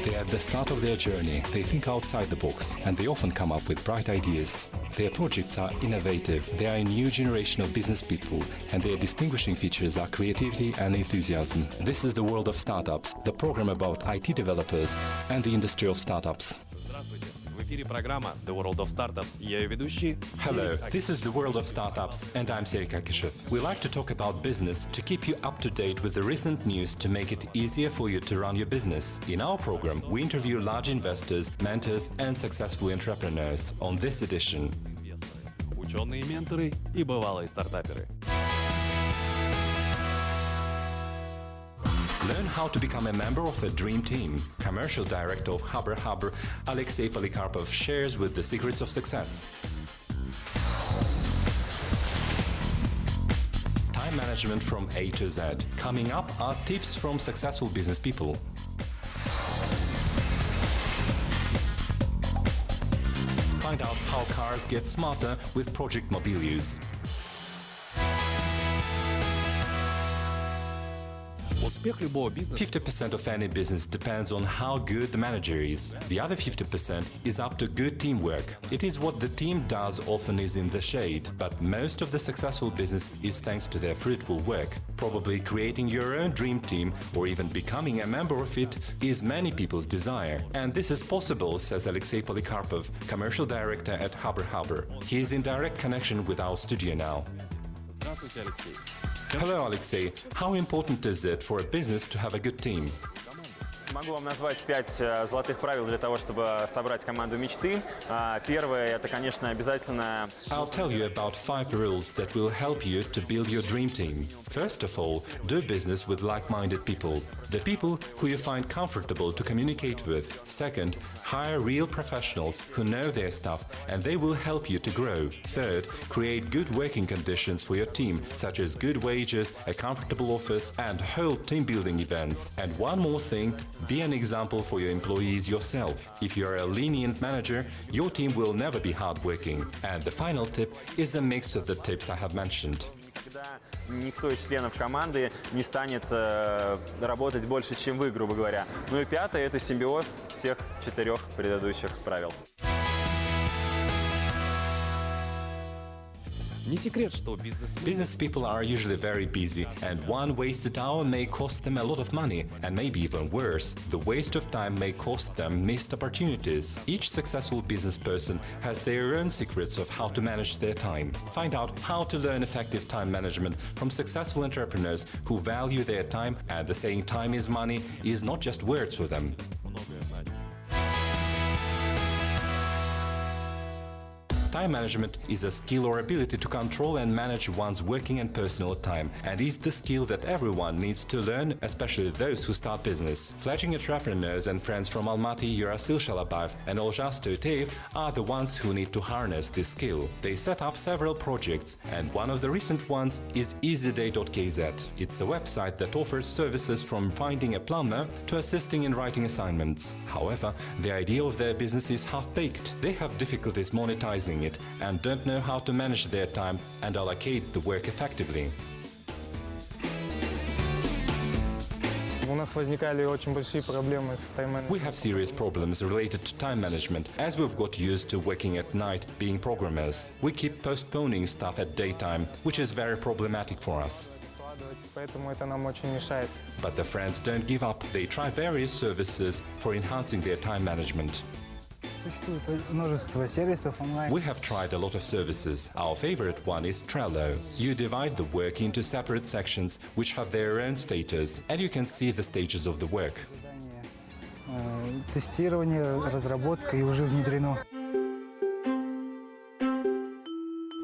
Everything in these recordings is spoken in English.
They are at the start of their journey, they think outside the box, and they often come up with bright ideas. Their projects are innovative, they are a new generation of business people, and their distinguishing features are creativity and enthusiasm. This is the World of Startups, the program about IT developers and the industry of startups. Здравствуйте! В эфире программа The World of Startups и я ее ведущий. Hello, this is the World of Startups and I'm Sergey Kakishev. We like to talk about business to keep you up to date with the recent news to make it easier for you to run your business. In our program, we interview large investors, mentors and successful entrepreneurs. On this edition, Ученые, менторы и бывалые стартаперы. learn how to become a member of a dream team. Commercial director of Habr, Alexey Polikarpov shares with the secrets of success. Time management from A to Z. Coming up are tips from successful business people. Find out how cars get smarter with Project Mobilius. Успех любого бизнеса 50% of any business depends on how good the manager is. The other 50% is up to good teamwork. It is what the team does often is in the shade, but most of the successful business is thanks to their fruitful work. Probably creating your own dream team or even becoming a member of it is many people's desire. And this is possible, says Alexey Polikarpov, commercial director at Habr. He is in direct connection with our studio now. Здравствуйте, Алексей. Hello, Alexey. How important is it for a business to have a good team? Могу вам назвать 5 золотых правил для того, чтобы собрать команду мечты. Первое – это, конечно, обязательно… I'll tell you about 5 rules that will help you to build your dream team. First of all, do business with like-minded people. The people who you find comfortable to communicate with. Second, hire real professionals who know their stuff and they will help you to grow. Third, create good working conditions for your team, such as good wages, a comfortable office and hold team-building events. And one more thing, be an example for your employees yourself. If you are a lenient manager, your team will never be hardworking. And the final tip is a mix of the tips I have mentioned. Когда никто из членов команды не станет работать больше, чем вы, грубо говоря. Ну и пятое – это симбиоз всех 4 предыдущих правил. Не секрет, что бизнес Business people are usually very busy, and one wasted hour may cost them a lot of money, and maybe even worse, the waste of time may cost them missed opportunities. Each successful business person has their own secrets of how to manage their time. Find out how to learn effective time management from successful entrepreneurs who value their time, and the saying "time is money" is not just words for them. многое знать. Time management is a skill or ability to control and manage one's working and personal time, and is the skill that everyone needs to learn, especially those who start business. Fledgling entrepreneurs and friends from Almaty, Yurasil Shalabayev and Olzhas Toiteyev are the ones who need to harness this skill. They set up several projects, and one of the recent ones is easyday.kz. It's a website that offers services from finding a plumber to assisting in writing assignments. However, the idea of their business is half-baked. They have difficulties monetizing it and don't know how to manage their time and allocate the work effectively. У нас возникали очень большие проблемы с тайм-менеджментом. We have serious problems related to time management as we've got used to working at night being programmers. We keep postponing stuff at daytime, which is very problematic for us. Поэтому это нам очень мешает. But the friends don't give up. They try various services for enhancing their time management. Существует множество сервисов онлайн. We have tried a lot of services. Our favorite one is Trello. You divide the work into separate sections which have their own status, and you can see the stages of the work. Тестирование, разработка и уже внедрено.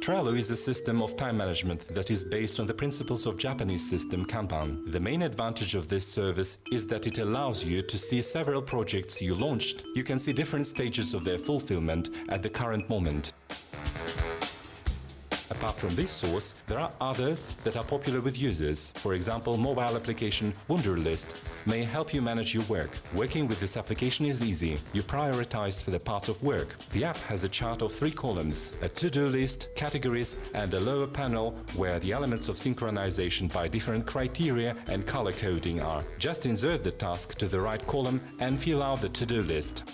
Trello is a system of time management that is based on the principles of Japanese system Kanban. The main advantage of this service is that it allows you to see several projects you launched. You can see different stages of their fulfillment at the current moment. Apart from this source, there are others that are popular with users. For example, mobile application Wunderlist may help you manage your work. Working with this application is easy. You prioritize for the parts of work. The app has a chart of 3 columns, a to-do list, categories, and a lower panel where the elements of synchronization by different criteria and color coding are. Just insert the task to the right column and fill out the to-do list.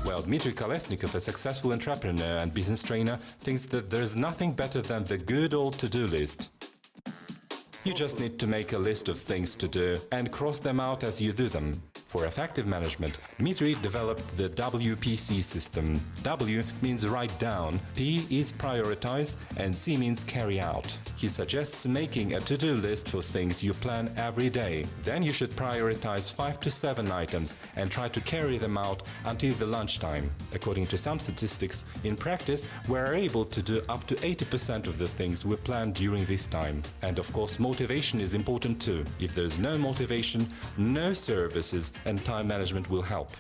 Well, Dmitry Kolesnikov, a successful entrepreneur and business trainer, thinks that there's nothing better than the good old to-do list. You just need to make a list of things to do and cross them out as you do them. For effective management, Dmitry developed the WPC system. W means write down, P is prioritize, and C means carry out. He suggests making a to-do list for things you plan every day. Then you should prioritize 5 to 7 items and try to carry them out until the lunchtime. According to some statistics, in practice, we're able to do up to 80% of the things we plan during this time. And of course, motivation is important too. If there's no motivation, no services and time management will help.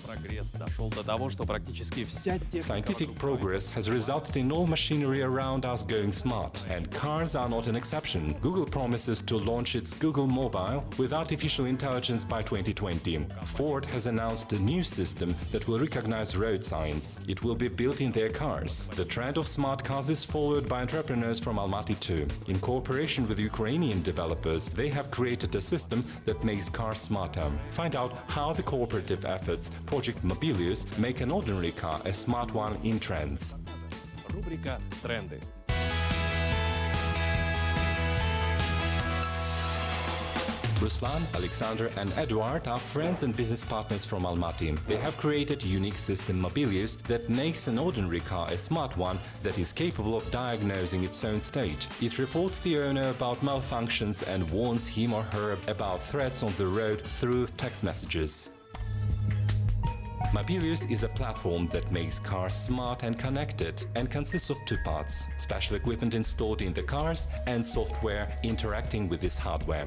Прогресс дошел до того, что практически вся техника Scientific вокруг progress has resulted in all machinery around us going smart, and cars are not an exception. Google promises to launch its Google Mobile with artificial intelligence by 2020. Ford has announced a new system that will recognize road signs. It will be built in their cars. The trend of smart cars is followed by entrepreneurs from Almaty too. In cooperation with Ukrainian developers, they have created a system that makes cars smarter. Find out how the cooperative efforts Project Mobilius make an ordinary car a smart one in trends. Рубрика «Тренды». Ruslan, Alexander and Eduard are friends and business partners from Almaty. They have created a unique system Mobilius that makes an ordinary car a smart one that is capable of diagnosing its own state. It reports the owner about malfunctions and warns him or her about threats on the road through text messages. Mobilius is a platform that makes cars smart and connected and consists of 2 parts: special equipment installed in the cars and software interacting with this hardware.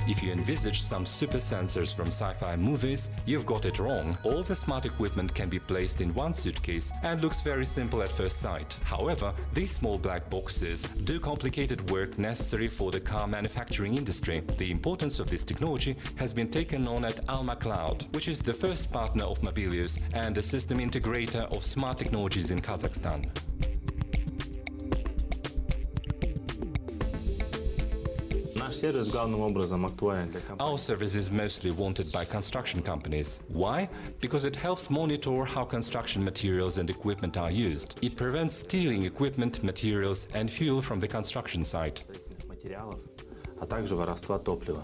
If you envisage some super sensors from sci-fi movies, you've got it wrong. All the smart equipment can be placed in one suitcase and looks very simple at first sight. However, these small black boxes do complicated work necessary for the car manufacturing industry. The importance of this technology has been taken on at Alma Cloud, which is the first partner of Mobilius and a system integrator of smart technologies in Kazakhstan. Наш сервис главным образом актуален для компаний. Our service is mostly wanted by construction companies. Why? Because it helps monitor how construction materials and equipment are used. It prevents stealing equipment, materials and fuel from the construction site. Материалов, а также воровства топлива.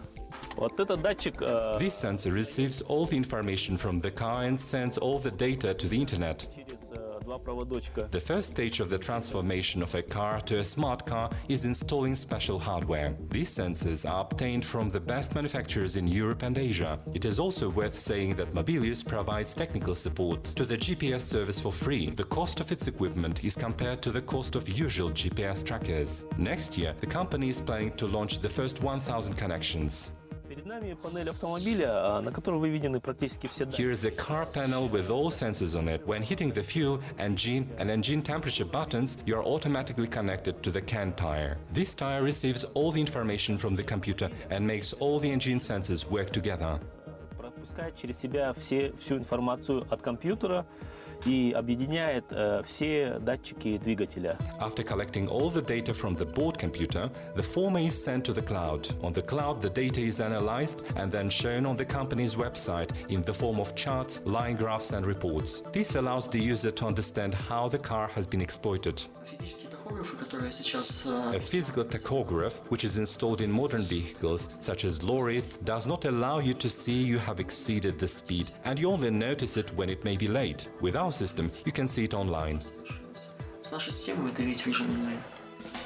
Вот этот датчик This sensor receives all the information from the car and sends all the data to the internet. через 2 проводочка. The first stage of the transformation of a car to a smart car is installing special hardware. These sensors are obtained from the best manufacturers in Europe and Asia. It is also worth saying that Mobilius provides technical support to the GPS service for free. The cost of its equipment is compared to the cost of usual GPS trackers. Next year, the company is planning to launch the first 1,000 connections. Перед нами панель автомобиля, на которой выведены практически все данные. Here is a car panel with all sensors on it. When hitting the fuel, engine and engine temperature buttons, you are automatically connected to the CAN tire. This tire receives all the information from the computer and makes all the engine sensors work together. Пропускает через себя всю информацию от компьютера и объединяет все датчики двигателя. After collecting all the data from the board computer, the former is sent to the cloud. On the cloud, the data is analyzed and then shown on the company's website in the form of charts, line graphs and reports. This allows the user to understand how the car has been exploited. A physical tachograph, which is installed in modern vehicles, such as lorries, does not allow you to see you have exceeded the speed, and you only notice it when it may be late. With our system, you can see it online.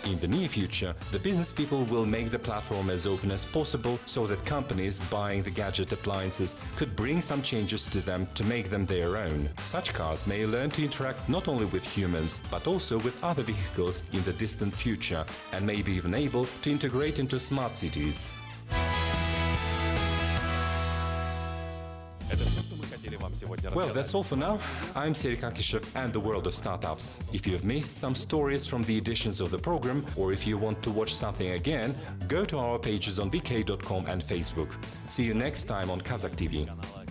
In the near future, the business people will make the platform as open as possible so that companies buying the gadget appliances could bring some changes to them to make them their own. Such cars may learn to interact not only with humans, but also with other vehicles in the distant future, and may be even able to integrate into smart cities. Это все, что мы хотели сегодня Well, рассказали. that's all for now. I'm Serhii Kakishev and the World of Startups. If you have missed some stories from the editions of the program, or if you want to watch something again, go to our pages on vk.com and Facebook. See you next time on Kazakh TV. Канала